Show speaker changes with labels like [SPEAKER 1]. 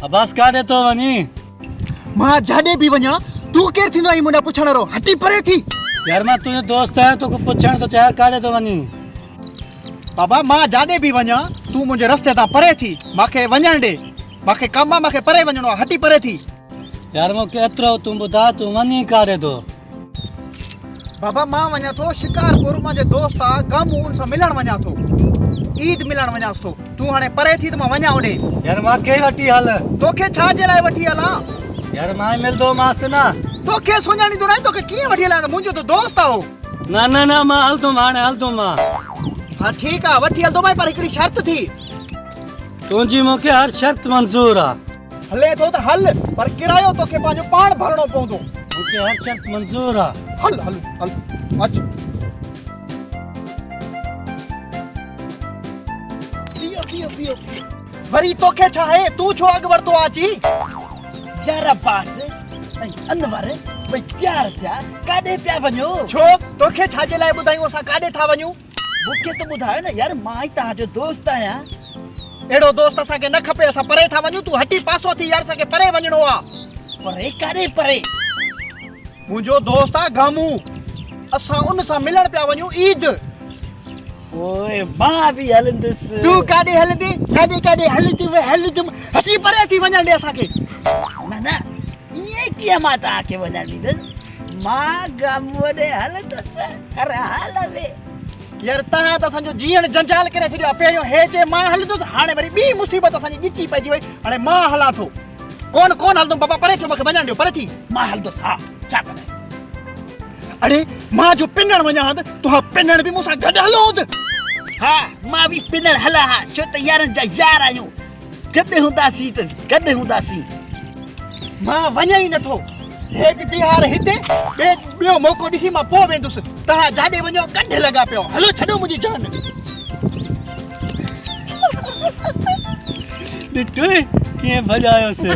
[SPEAKER 1] बस काढे तो वनी
[SPEAKER 2] मां जाडे भी वञा तू केर थींदो आई मुंडा पुछण रो हटी परे थी
[SPEAKER 1] यार मां तुझे दोस्त है तो पुछण तो चाहे काढे तो वनी
[SPEAKER 2] बाबा मां जाडे भी वञा तू मुंहिंजे रस्ते तां परे थी मांखे वञण ॾे मांखे कमु आहे मांखे परे वञणो आहे हटी परे थी
[SPEAKER 1] यार मूंखे एतिरो तूं ॿुधा तूं वञी काढे तो
[SPEAKER 2] बाबा मां वञा थो शिकारपुर मुंहिंजे दोस्त आहे गमू उन सां मिलण वञा थो ईद मिलण वञासि थो तूं हाणे परे थी त मां वञा होॾे
[SPEAKER 1] यार मूंखे वठी हल
[SPEAKER 2] तोखे छा जे लाइ वठी हलां
[SPEAKER 1] यार मां मिलंदो मांसि न
[SPEAKER 2] तोखे सुञाणींदो न तोखे कीअं वठी हलां मुंहिंजो त दोस्त आहे
[SPEAKER 1] न मां हलंदुमि हाणे हलंदुमि मां
[SPEAKER 2] हा ठीकु आहे वठी हलंदो पर हिकिड़ी शर्त थी
[SPEAKER 1] तुंहिंजी मूंखे हर शर्त मंज़ूर आहे
[SPEAKER 2] हले थो त हल पर किरायो तोखे पंहिंजो पाण भरणो पवंदो
[SPEAKER 1] मूंखे हर शर्त मंज़ूर आहे
[SPEAKER 2] हल हल हल अच पियो वरी तोखे छा आहे तूं छो अॻु वरितो अची
[SPEAKER 3] यार अब्बास ऐं अनवर भई तयार थिया काॾे पिया वञो
[SPEAKER 2] छो तोखे छा जे लाइ ॿुधायूं असां काॾे था वञूं
[SPEAKER 3] मूंखे त ॿुधायो न यार मां ई तव्हांजो दोस्त आहियां
[SPEAKER 2] अहिड़ो दोस्त असांखे न खपे असां परे था वञूं तूं हटी पासो थी यार असांखे परे वञणो आहे
[SPEAKER 3] परे काॾे परे
[SPEAKER 2] मुंहिंजो दोस्त आहे गामू असां उन सां मिलण पिया वञूं ईद
[SPEAKER 3] ओए मां बि हलंदुसि
[SPEAKER 2] तूं काॾे हलंदी काॾे हलंदुमि हटी परे थी वञण ॾे असांखे
[SPEAKER 3] न ईअं कीअं मां तव्हांखे वञण ॾींदुसि मां गामू ॾे हलंदुसि हर हाल में
[SPEAKER 2] यार तव्हां त असांजो जीअण जंजाल करे छॾियो आहे पहिरियों हे चए मां हलंदुसि हाणे वरी ॿी मुसीबत असांजी ॻिची पइजी वई हाणे मां हलां थो कोन हलंदुमि बाबा परे थियो मूंखे वञण ॾियो परे थी
[SPEAKER 3] मां हलंदुसि हा छा करे
[SPEAKER 2] अरे मां जो पिनण वञा हा त तूं पिनण बि मूंसां गॾु हलो
[SPEAKER 3] हा मां बि पिनण हलां हा छो त यारनि जा यार आहियूं गॾु हूंदासीं त गॾु हूंदासीं
[SPEAKER 2] मां वञा ई नथो हे बि बिहार हिते ॿियो मौक़ो ॾिसी मां पोइ वेंदुसि तव्हां जाॾे वञो कढ लॻा पियो हलो छॾो मुंहिंजी जान
[SPEAKER 1] ॾिठो कीअं भॼायोसि